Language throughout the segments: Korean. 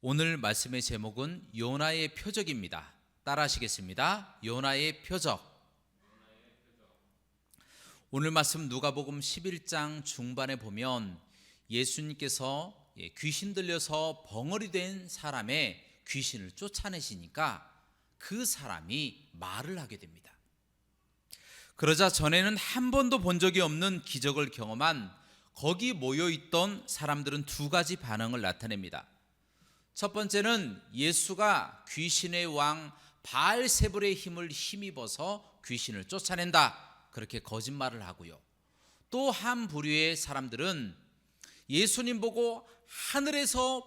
오늘 말씀의 제목은 요나의 표적입니다. 따라하시겠습니다. 요나의 표적. 오늘 말씀 누가복음 11장 중반에 보면 예수님께서 귀신 들려서 벙어리 된 사람의 귀신을 쫓아내시니까 그 사람이 말을 하게 됩니다. 그러자 전에는 한 번도 본 적이 없는 기적을 경험한 거기 모여있던 사람들은 두 가지 반응을 나타냅니다. 첫 번째는 예수가 귀신의 왕 바알세불의 힘을 힘입어서 귀신을 쫓아낸다, 그렇게 거짓말을 하고요. 또 한 부류의 사람들은 예수님 보고 하늘에서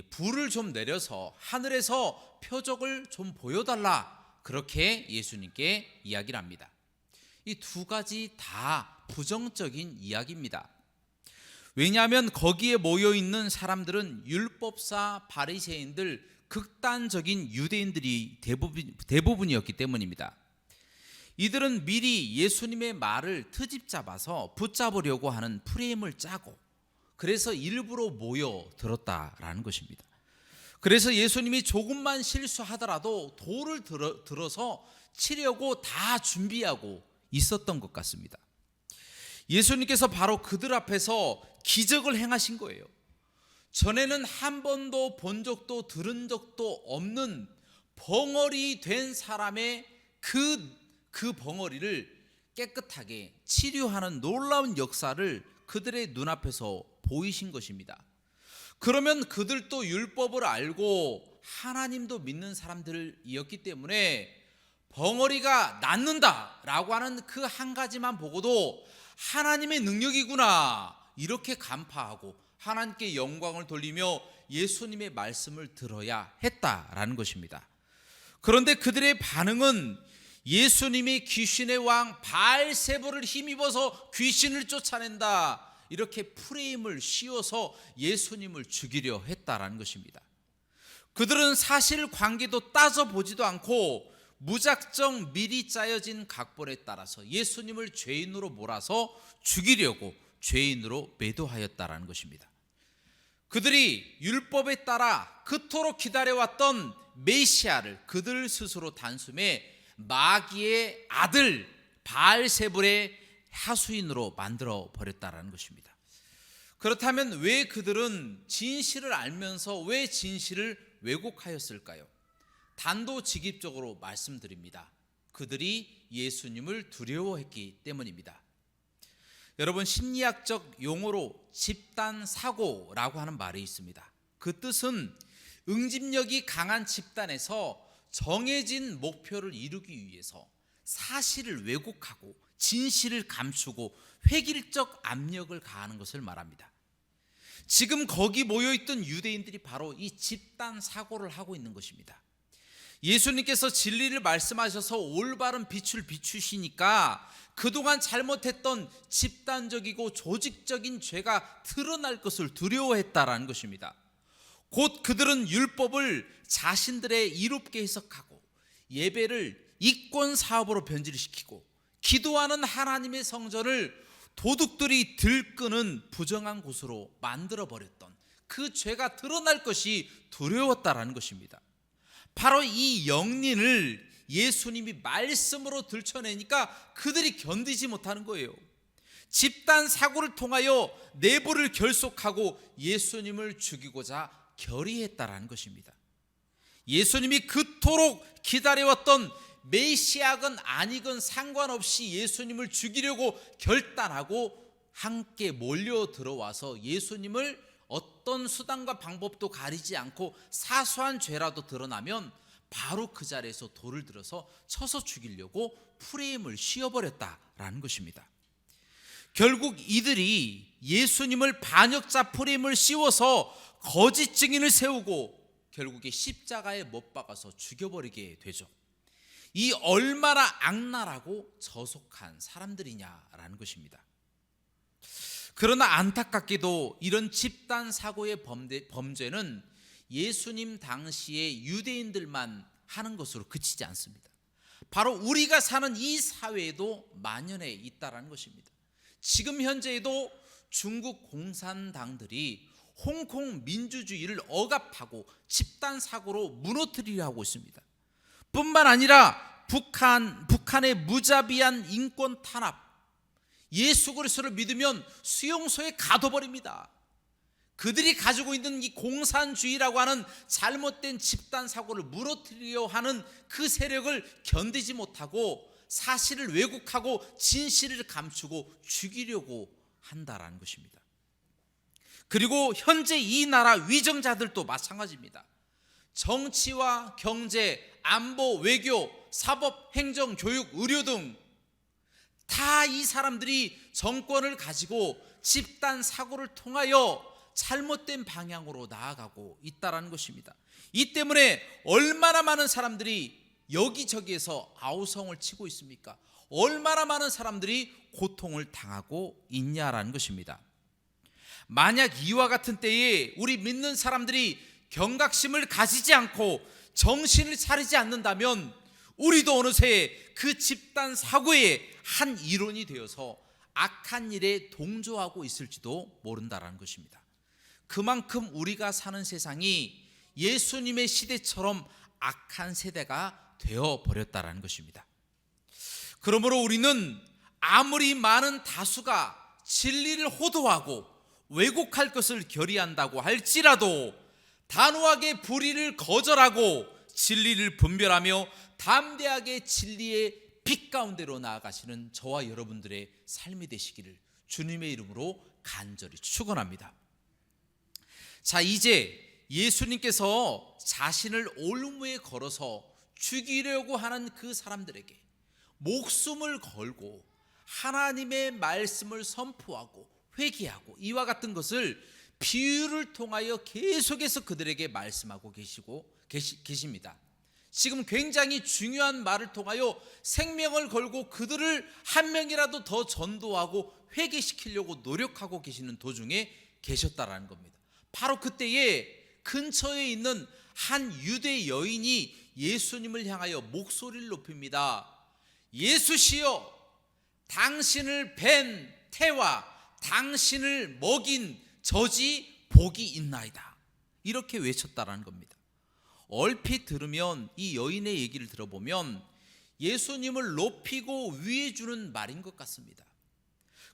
불을 좀 내려서 하늘에서 표적을 좀 보여달라, 그렇게 예수님께 이야기를 합니다. 이 두 가지 다 부정적인 이야기입니다. 왜냐하면 거기에 모여있는 사람들은 율법사 바리새인들, 극단적인 유대인들이 대부분이었기 때문입니다. 이들은 미리 예수님의 말을 트집 잡아서 붙잡으려고 하는 프레임을 짜고, 그래서 일부러 모여 들었다라는 것입니다. 그래서 예수님이 조금만 실수하더라도 돌을 들어서 치려고 다 준비하고 있었던 것 같습니다. 예수님께서 바로 그들 앞에서 기적을 행하신 거예요. 전에는 한 번도 본 적도 들은 적도 없는 벙어리 된 사람의 그 벙어리를 깨끗하게 치료하는 놀라운 역사를 그들의 눈앞에서 보이신 것입니다. 그러면 그들도 율법을 알고 하나님도 믿는 사람들이었기 때문에 벙어리가 낫는다라고 하는 그 한 가지만 보고도 하나님의 능력이구나, 이렇게 간파하고 하나님께 영광을 돌리며 예수님의 말씀을 들어야 했다라는 것입니다. 그런데 그들의 반응은 예수님이 귀신의 왕 바알세불을 힘입어서 귀신을 쫓아낸다, 이렇게 프레임을 씌워서 예수님을 죽이려 했다라는 것입니다. 그들은 사실관계도 따져보지도 않고 무작정 미리 짜여진 각본에 따라서 예수님을 죄인으로 몰아서 죽이려고 죄인으로 매도하였다라는 것입니다. 그들이 율법에 따라 그토록 기다려왔던 메시아를 그들 스스로 단숨에 마귀의 아들 바알세불의 하수인으로 만들어 버렸다라는 것입니다. 그렇다면 왜 그들은 진실을 알면서 왜 진실을 왜곡하였을까요? 단도직입적으로 말씀드립니다. 그들이 예수님을 두려워했기 때문입니다. 여러분, 심리학적 용어로 집단사고라고 하는 말이 있습니다. 그 뜻은 응집력이 강한 집단에서 정해진 목표를 이루기 위해서 사실을 왜곡하고 진실을 감추고 획일적 압력을 가하는 것을 말합니다. 지금 거기 모여있던 유대인들이 바로 이 집단사고를 하고 있는 것입니다. 예수님께서 진리를 말씀하셔서 올바른 빛을 비추시니까 그동안 잘못했던 집단적이고 조직적인 죄가 드러날 것을 두려워했다라는 것입니다. 곧 그들은 율법을 자신들의 이롭게 해석하고 예배를 이권 사업으로 변질시키고 기도하는 하나님의 성전을 도둑들이 들끄는 부정한 곳으로 만들어버렸던 그 죄가 드러날 것이 두려웠다라는 것입니다. 바로 이 영린을 예수님이 말씀으로 들춰내니까 그들이 견디지 못하는 거예요. 집단 사고를 통하여 내부를 결속하고 예수님을 죽이고자 결의했다라는 것입니다. 예수님이 그토록 기다려왔던 메시아건 아니건 상관없이 예수님을 죽이려고 결단하고 함께 몰려 들어와서 예수님을 어떤 수단과 방법도 가리지 않고 사소한 죄라도 드러나면 바로 그 자리에서 돌을 들어서 쳐서 죽이려고 프레임을 씌워버렸다라는 것입니다. 결국 이들이 예수님을 반역자 프레임을 씌워서 거짓 증인을 세우고 결국에 십자가에 못 박아서 죽여버리게 되죠. 이 얼마나 악랄하고 저속한 사람들이냐라는 것입니다. 그러나 안타깝게도 이런 집단 사고의 범죄는 예수님 당시의 유대인들만 하는 것으로 그치지 않습니다. 바로 우리가 사는 이 사회에도 만연해 있다라는 것입니다. 지금 현재에도 중국 공산당들이 홍콩 민주주의를 억압하고 집단 사고로 무너뜨리려 하고 있습니다. 뿐만 아니라 북한의 무자비한 인권 탄압, 예수 그리스도를 믿으면 수용소에 가둬버립니다. 그들이 가지고 있는 이 공산주의라고 하는 잘못된 집단 사고를 무너뜨리려 하는 그 세력을 견디지 못하고 사실을 왜곡하고 진실을 감추고 죽이려고 한다라는 것입니다. 그리고 현재 이 나라 위정자들도 마찬가지입니다. 정치와 경제, 안보, 외교, 사법, 행정, 교육, 의료 등 다 이 사람들이 정권을 가지고 집단 사고를 통하여 잘못된 방향으로 나아가고 있다는 것입니다. 이 때문에 얼마나 많은 사람들이 여기저기에서 아우성을 치고 있습니까? 얼마나 많은 사람들이 고통을 당하고 있냐라는 것입니다. 만약 이와 같은 때에 우리 믿는 사람들이 경각심을 가지지 않고 정신을 차리지 않는다면 우리도 어느새 그 집단 사고의 한 일원이 되어서 악한 일에 동조하고 있을지도 모른다라는 것입니다. 그만큼 우리가 사는 세상이 예수님의 시대처럼 악한 세대가 되어버렸다라는 것입니다. 그러므로 우리는 아무리 많은 다수가 진리를 호도하고 왜곡할 것을 결의한다고 할지라도 단호하게 불의를 거절하고 진리를 분별하며 담대하게 진리의 빛 가운데로 나아가시는 저와 여러분들의 삶이 되시기를 주님의 이름으로 간절히 축원합니다. 자, 이제 예수님께서 자신을 올무에 걸어서 죽이려고 하는 그 사람들에게 목숨을 걸고 하나님의 말씀을 선포하고 회개하고 이와 같은 것을 비유를 통하여 계속해서 그들에게 말씀하고 계십니다. 지금 굉장히 중요한 말을 통하여 생명을 걸고 그들을 한 명이라도 더 전도하고 회개시키려고 노력하고 계시는 도중에 계셨다라는 겁니다. 바로 그때에 근처에 있는 한 유대 여인이 예수님을 향하여 목소리를 높입니다. 예수시여, 당신을 뵌 태와 당신을 먹인 젖이 복이 있나이다. 이렇게 외쳤다라는 겁니다. 얼핏 들으면 이 여인의 얘기를 들어보면 예수님을 높이고 위해 주는 말인 것 같습니다.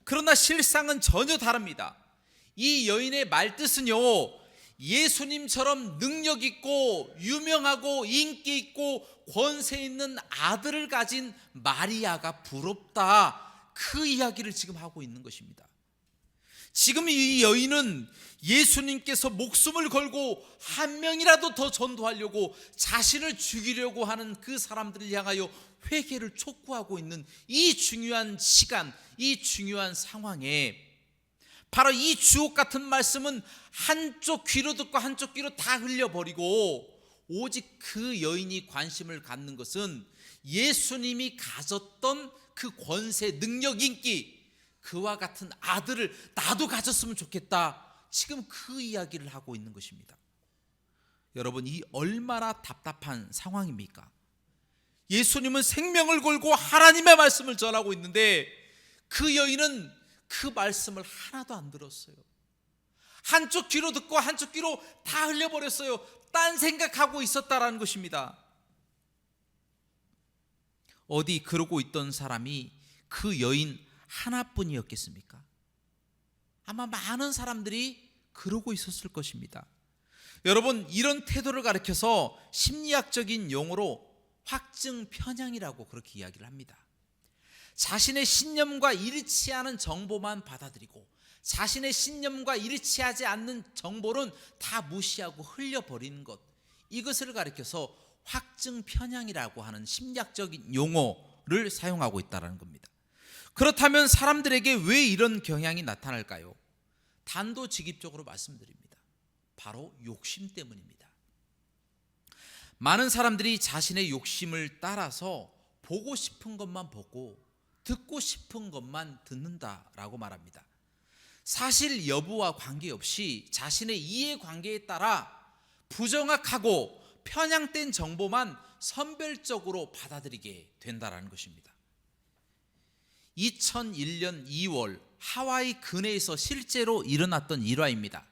그러나 실상은 전혀 다릅니다. 이 여인의 말뜻은요, 예수님처럼 능력 있고 유명하고 인기 있고 권세 있는 아들을 가진 마리아가 부럽다, 그 이야기를 지금 하고 있는 것입니다. 지금 이 여인은 예수님께서 목숨을 걸고 한 명이라도 더 전도하려고 자신을 죽이려고 하는 그 사람들을 향하여 회개를 촉구하고 있는 이 중요한 시간, 이 중요한 상황에 바로 이 주옥 같은 말씀은 한쪽 귀로 듣고 한쪽 귀로 다 흘려버리고 오직 그 여인이 관심을 갖는 것은 예수님이 가졌던 그 권세, 능력, 인기, 그와 같은 아들을 나도 가졌으면 좋겠다, 지금 그 이야기를 하고 있는 것입니다. 여러분, 이 얼마나 답답한 상황입니까? 예수님은 생명을 걸고 하나님의 말씀을 전하고 있는데 그 여인은 그 말씀을 하나도 안 들었어요. 한쪽 귀로 듣고 한쪽 귀로 다 흘려버렸어요. 딴 생각하고 있었다라는 것입니다. 어디 그러고 있던 사람이 그 여인 하나뿐이었겠습니까? 아마 많은 사람들이 그러고 있었을 것입니다. 여러분, 이런 태도를 가리켜서 심리학적인 용어로 확증 편향이라고 그렇게 이야기를 합니다. 자신의 신념과 일치하는 정보만 받아들이고 자신의 신념과 일치하지 않는 정보는 다 무시하고 흘려버리는 것, 이것을 가리켜서 확증 편향이라고 하는 심리학적인 용어를 사용하고 있다는 겁니다. 그렇다면 사람들에게 왜 이런 경향이 나타날까요? 단도직입적으로 말씀드립니다. 바로 욕심 때문입니다. 많은 사람들이 자신의 욕심을 따라서 보고 싶은 것만 보고 듣고 싶은 것만 듣는다라고 말합니다. 사실 여부와 관계없이 자신의 이해관계에 따라 부정확하고 편향된 정보만 선별적으로 받아들이게 된다는 것입니다. 2001년 2월 하와이 근해에서 실제로 일어났던 일화입니다.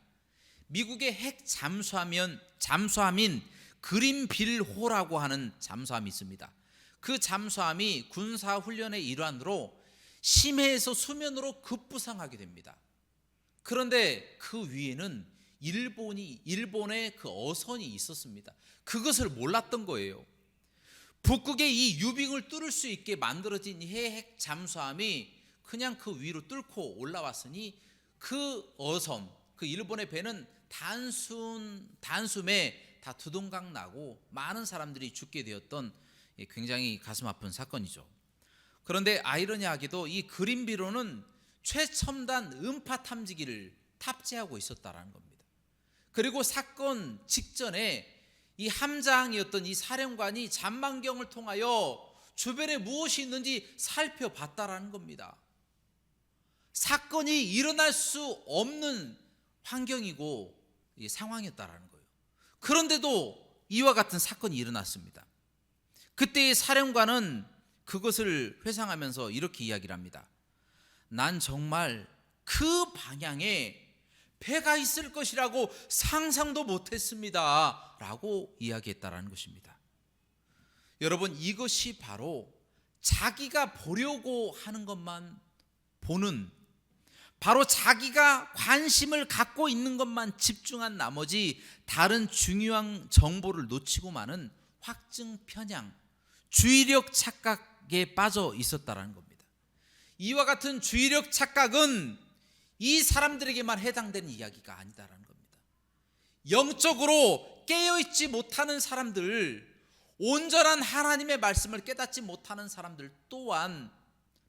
미국의 핵 잠수함인 그린빌호라고 하는 잠수함이 있습니다. 그 잠수함이 군사 훈련의 일환으로 심해에서 수면으로 급부상하게 됩니다. 그런데 그 위에는 일본의 그 어선이 있었습니다. 그것을 몰랐던 거예요. 북극의 이 유빙을 뚫을 수 있게 만들어진 핵 잠수함이 그냥 그 위로 뚫고 올라왔으니 그 어선, 그 일본의 배는 단숨에 다 두동강 나고 많은 사람들이 죽게 되었던 굉장히 가슴 아픈 사건이죠. 그런데 아이러니하게도 이 그린빌호는 최첨단 음파 탐지기를 탑재하고 있었다라는 겁니다. 그리고 사건 직전에 이 함장이었던 이 사령관이 잠만경을 통하여 주변에 무엇이 있는지 살펴봤다라는 겁니다. 사건이 일어날 수 없는 환경이고 상황이었다라는 거예요. 그런데도 이와 같은 사건이 일어났습니다. 그때의 사령관은 그것을 회상하면서 이렇게 이야기를 합니다. 난 정말 그 방향에 배가 있을 것이라고 상상도 못했습니다 라고 이야기했다라는 것입니다. 여러분, 이것이 바로 자기가 보려고 하는 것만 보는, 바로 자기가 관심을 갖고 있는 것만 집중한 나머지 다른 중요한 정보를 놓치고 마는 확증 편향, 주의력 착각에 빠져 있었다라는 겁니다. 이와 같은 주의력 착각은 이 사람들에게만 해당되는 이야기가 아니다라는 겁니다. 영적으로 깨어있지 못하는 사람들, 온전한 하나님의 말씀을 깨닫지 못하는 사람들 또한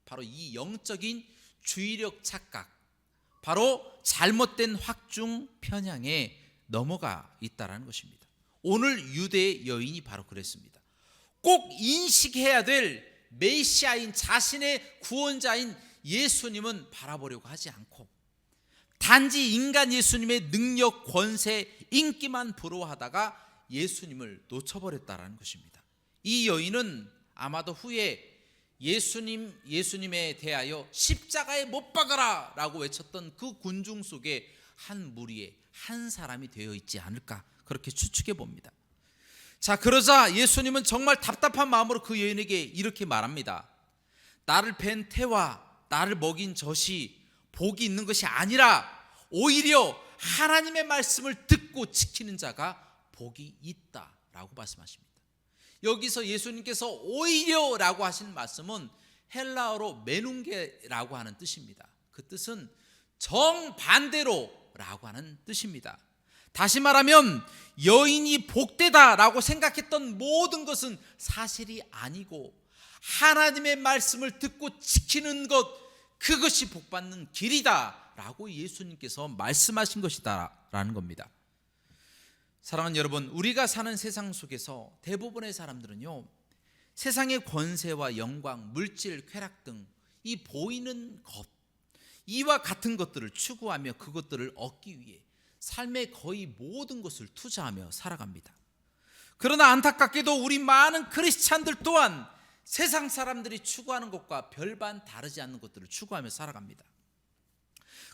바로 이 영적인 주의력 착각, 바로 잘못된 확증 편향에 넘어가 있다라는 것입니다. 오늘 유대의 여인이 바로 그랬습니다. 꼭 인식해야 될 메시아인, 자신의 구원자인 예수님은 바라보려고 하지 않고 단지 인간 예수님의 능력, 권세, 인기만 부러워하다가 예수님을 놓쳐버렸다라는 것입니다. 이 여인은 아마도 후에 예수님에 대하여 십자가에 못 박아라 라고 외쳤던 그 군중 속에 한 무리의 한 사람이 되어 있지 않을까, 그렇게 추측해 봅니다. 자, 그러자 예수님은 정말 답답한 마음으로 그 여인에게 이렇게 말합니다. 나를 뵌 태와 나를 먹인 젖이 복이 있는 것이 아니라 오히려 하나님의 말씀을 듣고 지키는 자가 복이 있다라고 말씀하십니다. 여기서 예수님께서 오히려라고 하신 말씀은 헬라어로 메눈게라고 하는 뜻입니다. 그 뜻은 정반대로라고 하는 뜻입니다. 다시 말하면 여인이 복되다라고 생각했던 모든 것은 사실이 아니고 하나님의 말씀을 듣고 지키는 것, 그것이 복받는 길이다 라고 예수님께서 말씀하신 것이다 라는 겁니다. 사랑하는 여러분, 우리가 사는 세상 속에서 대부분의 사람들은요, 세상의 권세와 영광, 물질, 쾌락 등 이 보이는 것, 이와 같은 것들을 추구하며 그것들을 얻기 위해 삶의 거의 모든 것을 투자하며 살아갑니다. 그러나 안타깝게도 우리 많은 크리스찬들 또한 세상 사람들이 추구하는 것과 별반 다르지 않는 것들을 추구하며 살아갑니다.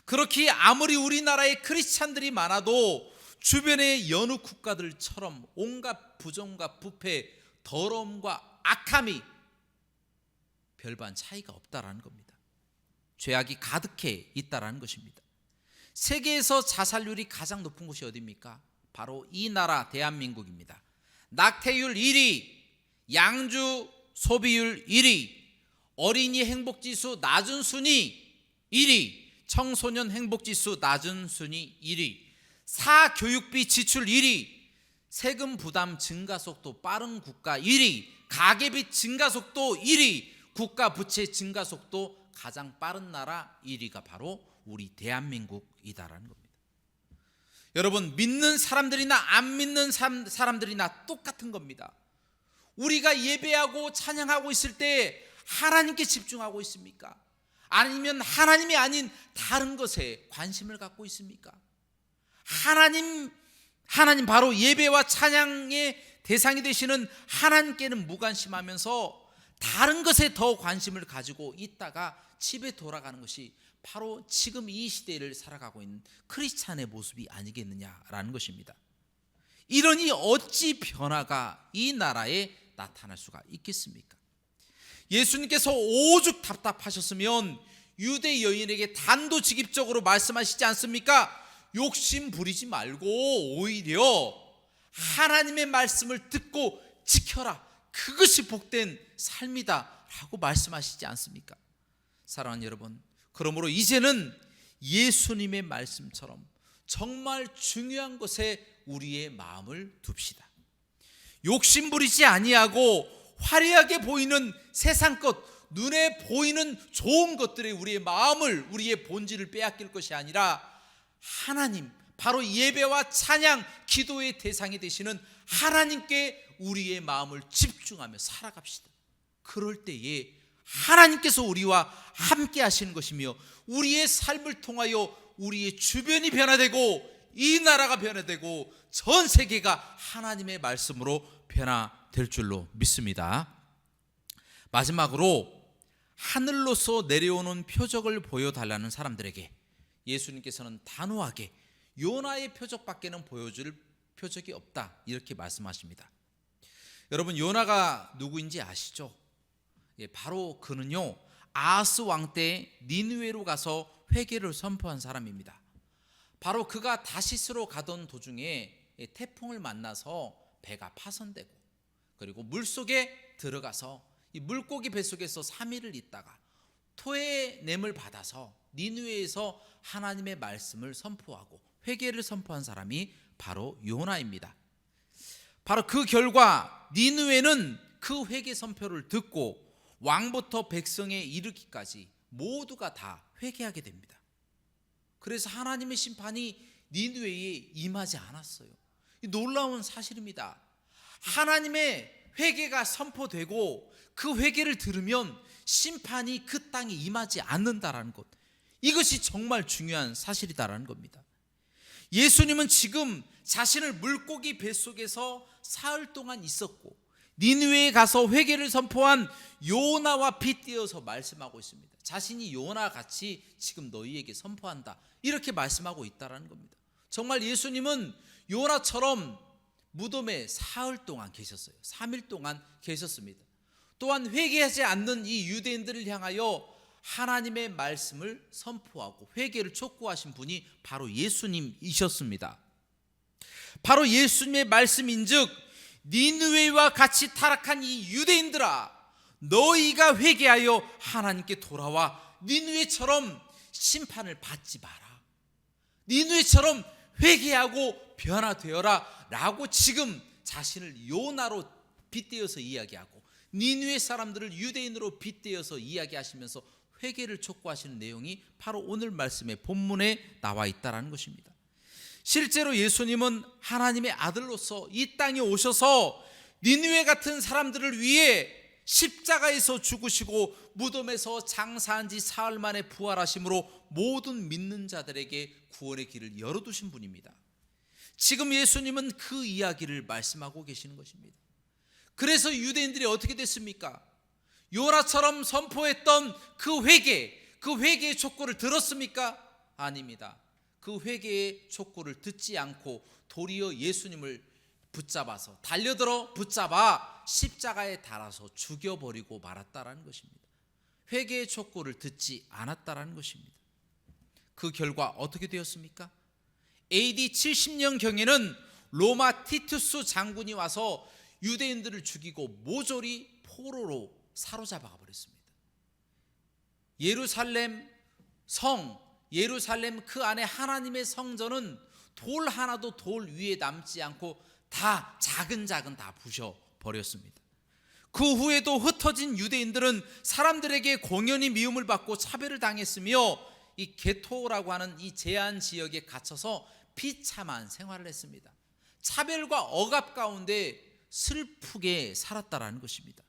그렇기에 아무리 우리나라에 크리스찬들이 많아도 주변의 여느 국가들처럼 온갖 부정과 부패, 더러움과 악함이 별반 차이가 없다라는 겁니다. 죄악이 가득해 있다라는 것입니다. 세계에서 자살률이 가장 높은 곳이 어디입니까? 바로 이 나라 대한민국입니다. 낙태율 1위, 양주 소비율 1위, 어린이 행복지수 낮은 순위 1위, 청소년 행복지수 낮은 순위 1위, 사교육비 지출 1위, 세금 부담 증가 속도 빠른 국가 1위, 가계비 증가 속도 1위, 국가 부채 증가 속도 가장 빠른 나라 1위가 바로 우리 대한민국이다라는 겁니다. 여러분, 믿는 사람들이나 안 믿는 사람들이나 똑같은 겁니다. 우리가 예배하고 찬양하고 있을 때 하나님께 집중하고 있습니까? 아니면 하나님이 아닌 다른 것에 관심을 갖고 있습니까? 하나님 바로 예배와 찬양의 대상이 되시는 하나님께는 무관심하면서 다른 것에 더 관심을 가지고 있다가 집에 돌아가는 것이 바로 지금 이 시대를 살아가고 있는 크리스찬의 모습이 아니겠느냐라는 것입니다. 이러니 어찌 변화가 이 나라에 나타날 수가 있겠습니까? 예수님께서 오죽 답답하셨으면 유대 여인에게 단도직입적으로 말씀하시지 않습니까? 욕심 부리지 말고 오히려 하나님의 말씀을 듣고 지켜라. 그것이 복된 삶이다 라고 말씀하시지 않습니까? 사랑하는 여러분, 그러므로 이제는 예수님의 말씀처럼 정말 중요한 것에 우리의 마음을 둡시다. 욕심 부리지 아니하고 화려하게 보이는 세상 것, 눈에 보이는 좋은 것들에 우리의 마음을, 우리의 본질을 빼앗길 것이 아니라 하나님, 바로 예배와 찬양, 기도의 대상이 되시는 하나님께 우리의 마음을 집중하며 살아갑시다. 그럴 때에 하나님께서 우리와 함께 하시는 것이며 우리의 삶을 통하여 우리의 주변이 변화되고 이 나라가 변화되고 전 세계가 하나님의 말씀으로 변화될 줄로 믿습니다. 마지막으로 하늘로서 내려오는 표적을 보여달라는 사람들에게 예수님께서는 단호하게 요나의 표적밖에는 보여줄 표적이 없다 이렇게 말씀하십니다. 여러분, 요나가 누구인지 아시죠? 바로 그는요, 아하스 왕 때 니느웨로 가서 회개를 선포한 사람입니다. 바로 그가 다시스로 가던 도중에 태풍을 만나서 배가 파손되고 그리고 물속에 들어가서 이 물고기 뱃속에서 3일을 있다가 토해냄을 받아서 니느웨에서 하나님의 말씀을 선포하고 회개를 선포한 사람이 바로 요나입니다. 바로 그 결과 니느웨는 그 회개 선포를 듣고 왕부터 백성에 이르기까지 모두가 다 회개하게 됩니다. 그래서 하나님의 심판이 니느웨에 임하지 않았어요. 놀라운 사실입니다. 하나님의 회개가 선포되고 그 회개를 들으면 심판이 그 땅에 임하지 않는다라는 것, 이것이 정말 중요한 사실이다라는 겁니다. 예수님은 지금 자신을 물고기 뱃속에서 사흘 동안 있었고 니느웨에 가서 회개를 선포한 요나와 빗대어서 말씀하고 있습니다. 자신이 요나와 같이 지금 너희에게 선포한다 이렇게 말씀하고 있다는 겁니다. 정말 예수님은 요나처럼 무덤에 사흘 동안 계셨어요. 3일 동안 계셨습니다. 또한 회개하지 않는 이 유대인들을 향하여 하나님의 말씀을 선포하고 회개를 촉구하신 분이 바로 예수님이셨습니다. 바로 예수님의 말씀인즉 니느웨와 같이 타락한 이 유대인들아, 너희가 회개하여 하나님께 돌아와 니느웨처럼 심판을 받지 마라. 니느웨처럼 회개하고 변화되어라 라고 지금 자신을 요나로 빗대어서 이야기하고 니느웨 사람들을 유대인으로 빗대어서 이야기하시면서 회개를 촉구하시는 내용이 바로 오늘 말씀의 본문에 나와 있다는 것입니다. 실제로 예수님은 하나님의 아들로서 이 땅에 오셔서 니느웨 같은 사람들을 위해 십자가에서 죽으시고 무덤에서 장사한 지 사흘 만에 부활하심으로 모든 믿는 자들에게 구원의 길을 열어두신 분입니다. 지금 예수님은 그 이야기를 말씀하고 계시는 것입니다. 그래서 유대인들이 어떻게 됐습니까? 요나처럼 선포했던 그 회개의 촉구를 들었습니까? 아닙니다. 그 회개의 촉구를 듣지 않고 도리어 예수님을 붙잡아서 달려들어 붙잡아 십자가에 달아서 죽여버리고 말았다라는 것입니다. 회개의 촉구를 듣지 않았다라는 것입니다. 그 결과 어떻게 되었습니까? AD 70년경에는 로마 티투스 장군이 와서 유대인들을 죽이고 모조리 포로로 사로잡아 버렸습니다. 예루살렘 그 안에 하나님의 성전은 돌 하나도 돌 위에 남지 않고 다 작은 다 부셔버렸습니다. 그 후에도 흩어진 유대인들은 사람들에게 공연히 미움을 받고 차별을 당했으며 이 게토라고 하는 이 제한 지역에 갇혀서 비참한 생활을 했습니다. 차별과 억압 가운데 슬프게 살았다라는 것입니다.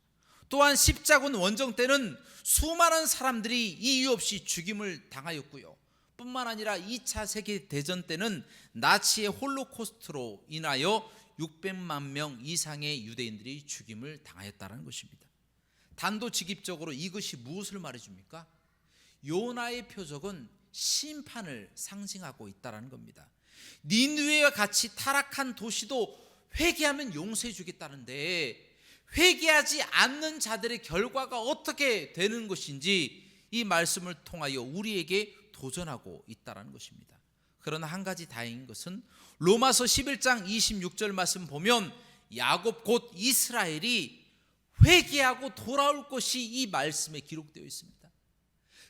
또한 십자군 원정 때는 수많은 사람들이 이유 없이 죽임을 당하였고요. 뿐만 아니라 2차 세계대전 때는 나치의 홀로코스트로 인하여 600만 명 이상의 유대인들이 죽임을 당하였다는 것입니다. 단도직입적으로 이것이 무엇을 말해줍니까? 요나의 표적은 심판을 상징하고 있다는 겁니다. 니느웨와 같이 타락한 도시도 회개하면 용서해 주겠다는데, 회개하지 않는 자들의 결과가 어떻게 되는 것인지 이 말씀을 통하여 우리에게 도전하고 있다는 것입니다. 그러나 한 가지 다행인 것은 로마서 11장 26절 말씀 보면 야곱 곧 이스라엘이 회개하고 돌아올 것이 이 말씀에 기록되어 있습니다.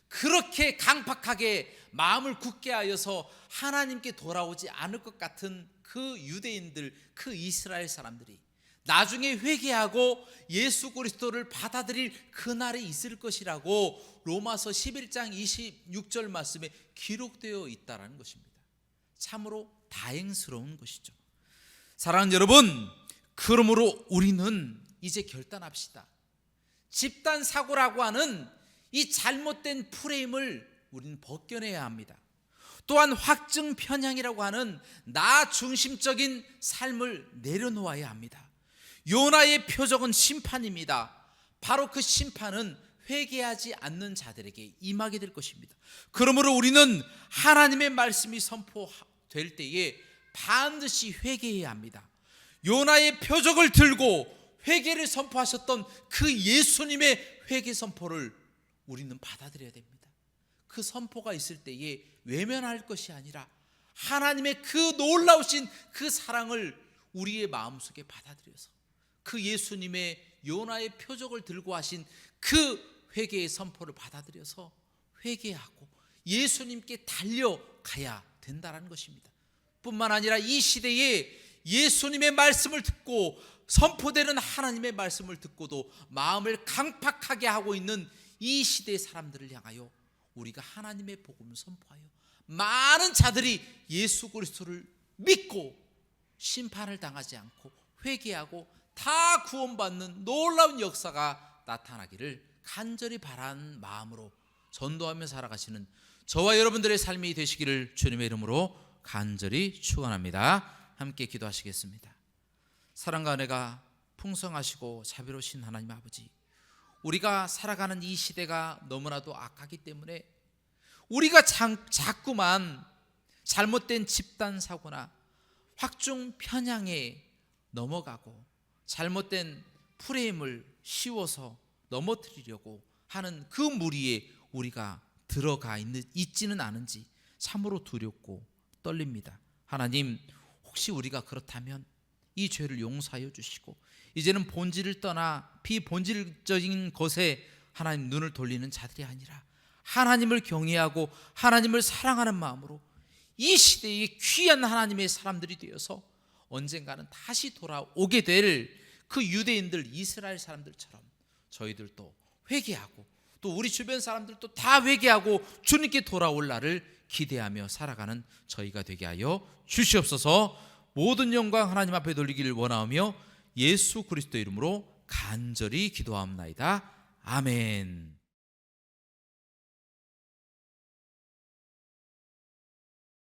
그렇게 강팍하게 마음을 굳게 하여서 하나님께 돌아오지 않을 것 같은 그 유대인들, 그 이스라엘 사람들이 나중에 회개하고 예수 그리스도를 받아들일 그날이 있을 것이라고 로마서 11장 26절 말씀에 기록되어 있다는 것입니다. 참으로 다행스러운 것이죠. 사랑하는 여러분, 그러므로 우리는 이제 결단합시다. 집단 사고라고 하는 이 잘못된 프레임을 우리는 벗겨내야 합니다. 또한 확증 편향이라고 하는 나 중심적인 삶을 내려놓아야 합니다. 요나의 표적은 심판입니다. 바로 그 심판은 회개하지 않는 자들에게 임하게 될 것입니다. 그러므로 우리는 하나님의 말씀이 선포될 때에 반드시 회개해야 합니다. 요나의 표적을 들고 회개를 선포하셨던 그 예수님의 회개 선포를 우리는 받아들여야 됩니다. 그 선포가 있을 때에 외면할 것이 아니라 하나님의 그 놀라우신 그 사랑을 우리의 마음속에 받아들여서 그 예수님의 요나의 표적을 들고 하신 그 회개의 선포를 받아들여서 회개하고 예수님께 달려가야 된다는 것입니다. 뿐만 아니라 이 시대에 예수님의 말씀을 듣고 선포되는 하나님의 말씀을 듣고도 마음을 강팍하게 하고 있는 이 시대의 사람들을 향하여 우리가 하나님의 복음을 선포하여 많은 자들이 예수 그리스도를 믿고 심판을 당하지 않고 회개하고 다 구원받는 놀라운 역사가 나타나기를 간절히 바라는 마음으로 전도하며 살아가시는 저와 여러분들의 삶이 되시기를 주님의 이름으로 간절히 축원합니다. 함께 기도하시겠습니다. 사랑과 은혜가 풍성하시고 자비로우신 하나님 아버지, 우리가 살아가는 이 시대가 너무나도 악하기 때문에 우리가 자꾸만 잘못된 집단 사고나 확증 편향에 넘어가고 잘못된 프레임을 씌워서 넘어뜨리려고 하는 그 무리에 우리가 들어가 있지는 않은지 참으로 두렵고 떨립니다. 하나님, 혹시 우리가 그렇다면 이 죄를 용서하여 주시고 이제는 본질을 떠나 비본질적인 것에 하나님 눈을 돌리는 자들이 아니라 하나님을 경외하고 하나님을 사랑하는 마음으로 이 시대에 귀한 하나님의 사람들이 되어서 언젠가는 다시 돌아오게 될 그 유대인들, 이스라엘 사람들처럼 저희들도 회개하고 또 우리 주변 사람들도 다 회개하고 주님께 돌아올 날을 기대하며 살아가는 저희가 되게 하여 주시옵소서. 모든 영광 하나님 앞에 돌리기를 원하오며 예수 그리스도 이름으로 간절히 기도합나이다. 아멘.